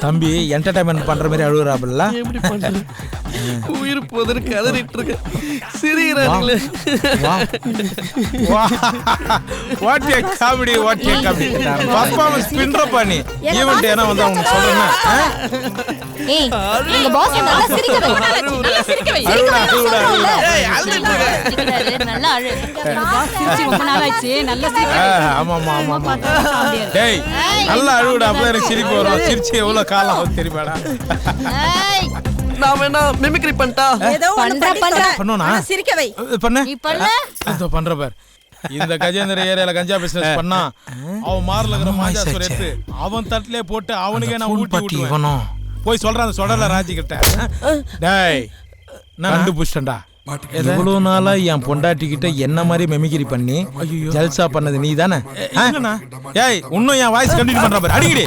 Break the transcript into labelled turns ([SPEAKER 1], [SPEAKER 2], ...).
[SPEAKER 1] தம்பி என்டர்டைன்மெண்ட் பண்ற மாதிரி அழுகுறாப்புல.
[SPEAKER 2] எப்படி பண்றது? உயிர் போதற்கு கதறிட்டு இருக்கு. சிரிக்கிறாங்களே.
[SPEAKER 1] What a comedy, what a comedy. Performance பின்ற பண்ணி ஈவென்ட் ஏனா வந்து அவங்க சொல்றேன்னா
[SPEAKER 3] ஏய் எங்க பாஸ் நல்லா சிரிக்க வை. நல்லா சிரிக்க வை.
[SPEAKER 2] ஏய் அழுதுட்டு இருக்க.
[SPEAKER 3] நல்லா அழு. எங்க பாஸ் சிரிச்சு ரொம்ப நாள் ஆச்சு. நல்லா சிரிக்க வை.
[SPEAKER 1] ஆமா ஆமா ஆமா. டேய் நல்லா அழுடா, அப்ப எனக்கு சிரிப்பு வரும். சிரிச்சு எவ்வளவு காலம் ஆகும் தெரியுமாடா?
[SPEAKER 3] ஏய்
[SPEAKER 2] நான் வேணா மிமிக்ரி பண்ணிட்டா?
[SPEAKER 4] ஏதோ ஒண்ணு
[SPEAKER 1] பண்ணோனா
[SPEAKER 4] சிரிக்க வை.
[SPEAKER 1] பண்ணு.
[SPEAKER 3] நீ பண்ணு.
[SPEAKER 1] இதோ பண்ற பார். இந்த கஜேந்திர ஏரியால கஞ்சா பிசினஸ் பண்ணா அவன் மார்ல இருக்கிற மாஜா சோறு எடுத்து அவன் தட்டிலே போட்டு அவனுக்கே நான் ஊட்டி விட்டுருவேன். போய் சொல்றான் சொல்றல ராஜி கிட்ட. டேய் நான் கண்டுபிடிச்சேன்டா. எவ்வளவு நாளா என் பொண்டாட்டி கிட்ட என்ன மாதிரி மெமிக்ரி பண்ணி ஜல்சா பண்ணது நீ தானே? ஏய் இன்னும் என் வாய்ஸ் கண்டினியூ பண்ற பாரு. அடிக்கடி